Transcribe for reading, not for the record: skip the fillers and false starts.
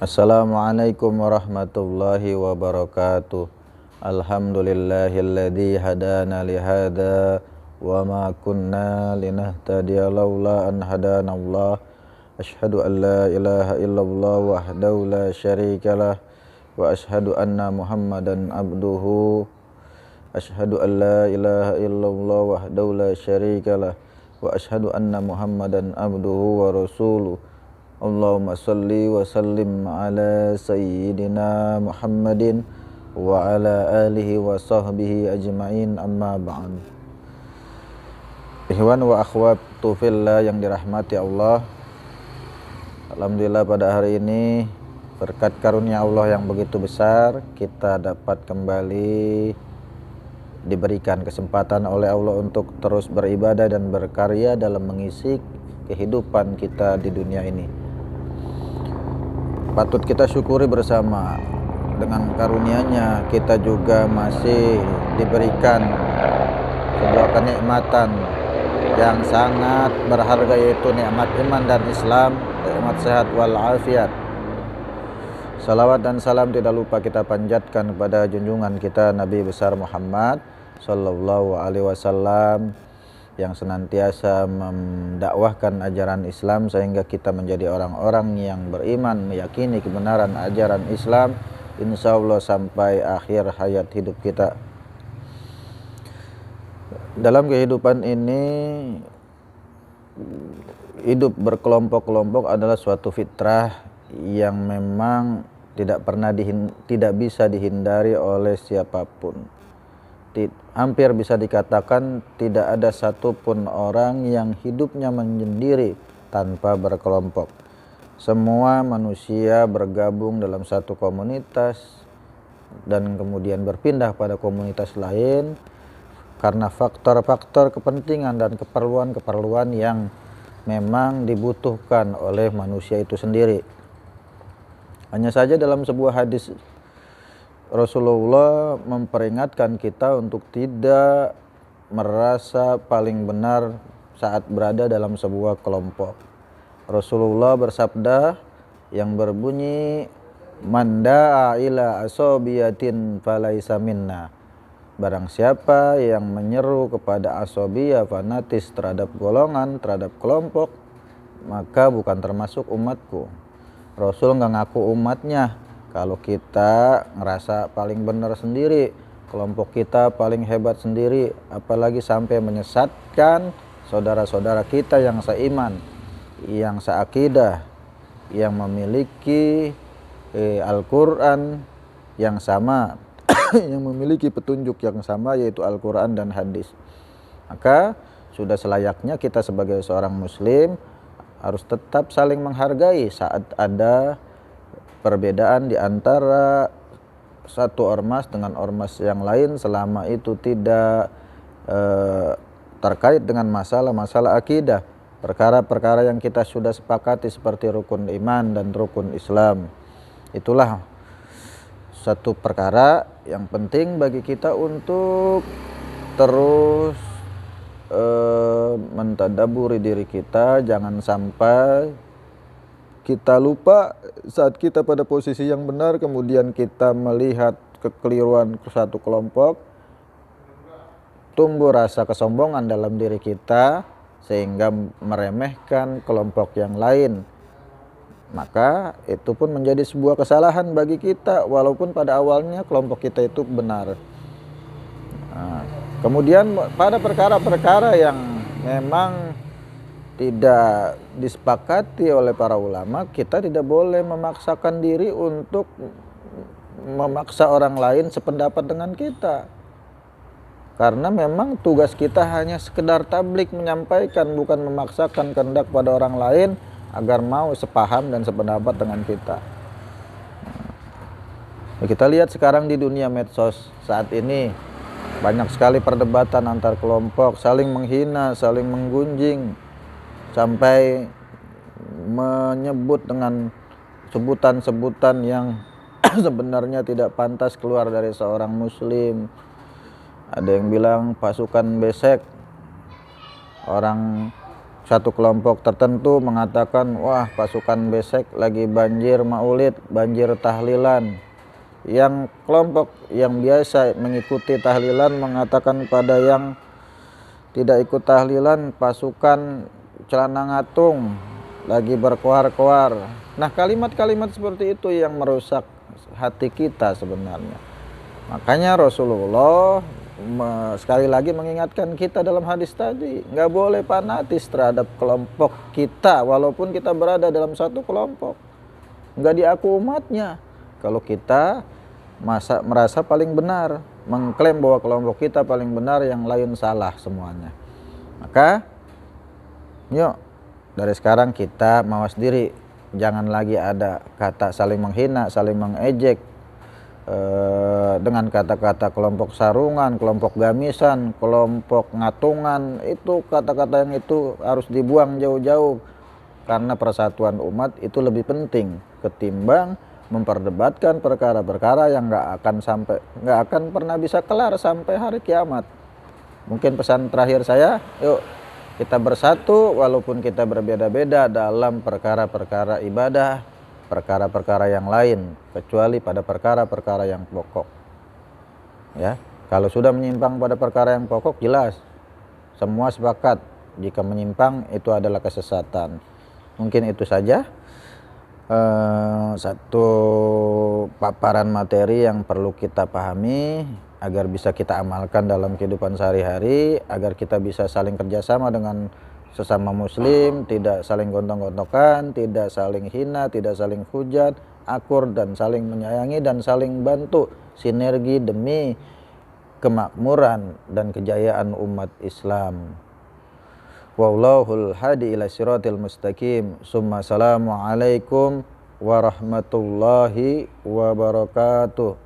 Assalamualaikum warahmatullahi wabarakatuh. Alhamdulillahilladzi hadana lihada wa ma kunna linahtadiya laula an hadanallah. Asyhadu an la ilaha illallah wahdahu la syarikalah wa asyhadu anna Muhammadan abduhu. Asyhadu an la ilaha illallah wahdahu la syarikalah wa asyhadu anna Muhammadan abduhu wa rasuluh. Allahumma salli wa sallim ala sayyidina Muhammadin wa ala alihi wa sahbihi ajma'in, amma ba'd. Ikhwan wa akhwatu fillah yang dirahmati Allah, alhamdulillah pada hari ini berkat karunia Allah yang begitu besar, kita dapat kembali diberikan kesempatan oleh Allah untuk terus beribadah dan berkarya dalam mengisi kehidupan kita di dunia ini. Patut kita syukuri bersama, dengan karunia-Nya kita juga masih diberikan sebuah kenikmatan yang sangat berharga, yaitu nikmat iman dan Islam, nikmat sehat wal afiat. Salawat dan salam tidak lupa kita panjatkan kepada junjungan kita Nabi besar Muhammad sallallahu alaihi wasallam yang senantiasa mendakwahkan ajaran Islam sehingga kita menjadi orang-orang yang beriman, meyakini kebenaran ajaran Islam, insya Allah sampai akhir hayat hidup kita. Dalam kehidupan ini, hidup berkelompok-kelompok adalah suatu fitrah yang memang tidak bisa dihindari oleh siapapun. Hampir bisa dikatakan tidak ada satupun orang yang hidupnya menyendiri tanpa berkelompok. Semua manusia bergabung dalam satu komunitas dan kemudian berpindah pada komunitas lain karena faktor-faktor kepentingan dan keperluan-keperluan yang memang dibutuhkan oleh manusia itu sendiri. Hanya saja dalam sebuah hadis Rasulullah memperingatkan kita untuk tidak merasa paling benar saat berada dalam sebuah kelompok. Rasulullah bersabda yang berbunyi, "Man da'a ila asabiyatin falaisa minna." Barang siapa yang menyeru kepada asabiyah, fanatis terhadap golongan, terhadap kelompok, maka bukan termasuk umatku. Rasul nggak ngaku umatnya. Kalau kita ngerasa paling benar sendiri, kelompok kita paling hebat sendiri, apalagi sampai menyesatkan saudara-saudara kita yang seiman, yang seakidah, yang memiliki Al-Quran yang sama, yang memiliki petunjuk yang sama, yaitu Al-Quran dan hadis. Maka sudah selayaknya kita sebagai seorang muslim harus tetap saling menghargai saat ada perbedaan di antara satu ormas dengan ormas yang lain, selama itu tidak terkait dengan masalah-masalah akidah, perkara-perkara yang kita sudah sepakati seperti rukun iman dan rukun Islam. Itulah satu perkara yang penting bagi kita untuk terus mentadaburi diri kita. Jangan sampai kita lupa saat kita pada posisi yang benar, kemudian kita melihat kekeliruan satu kelompok, tumbuh rasa kesombongan dalam diri kita sehingga meremehkan kelompok yang lain. Maka itu pun menjadi sebuah kesalahan bagi kita, walaupun pada awalnya kelompok kita itu benar. Kemudian pada perkara-perkara yang memang tidak disepakati oleh para ulama, kita tidak boleh memaksakan diri untuk memaksa orang lain sependapat dengan kita. Karena memang tugas kita hanya sekedar tablik, menyampaikan, bukan memaksakan kehendak pada orang lain agar mau sepaham dan sependapat dengan kita. Kita lihat sekarang di dunia medsos saat ini, banyak sekali perdebatan antar kelompok, saling menghina, saling menggunjing, sampai menyebut dengan sebutan-sebutan yang sebenarnya tidak pantas keluar dari seorang muslim. Ada yang bilang pasukan besek, orang satu kelompok tertentu mengatakan, wah pasukan besek lagi banjir maulid, banjir tahlilan. Yang kelompok yang biasa mengikuti tahlilan mengatakan pada yang tidak ikut tahlilan, pasukan celana ngatung lagi berkoar-koar. Nah, kalimat-kalimat seperti itu yang merusak hati kita sebenarnya. Makanya Rasulullah sekali lagi mengingatkan kita dalam hadis tadi, nggak boleh fanatis terhadap kelompok kita walaupun kita berada dalam satu kelompok, nggak diaku umatnya. Kalau kita merasa paling benar, mengklaim bahwa kelompok kita paling benar, yang lain salah semuanya, maka yuk dari sekarang kita mawas diri, jangan lagi ada kata saling menghina, saling mengejek dengan kata-kata kelompok sarungan, kelompok gamisan, kelompok ngatungan. Itu kata-kata yang itu harus dibuang jauh-jauh, karena persatuan umat itu lebih penting ketimbang memperdebatkan perkara-perkara yang nggak akan pernah bisa kelar sampai hari kiamat. Mungkin pesan terakhir saya, yuk kita bersatu walaupun kita berbeda-beda dalam perkara-perkara ibadah, perkara-perkara yang lain, kecuali pada perkara-perkara yang pokok. Ya, kalau sudah menyimpang pada perkara yang pokok, jelas semua sepakat jika menyimpang itu adalah kesesatan. Mungkin itu saja satu paparan materi yang perlu kita pahami agar bisa kita amalkan dalam kehidupan sehari-hari, agar kita bisa saling kerjasama dengan sesama muslim, tidak saling gontok-gontokan, tidak saling hina, tidak saling hujat, akur dan saling menyayangi dan saling bantu, sinergi demi kemakmuran dan kejayaan umat Islam. Wallahul hadi ila siratil mustaqim. Summa assalamu alaikum warahmatullahi wabarakatuh.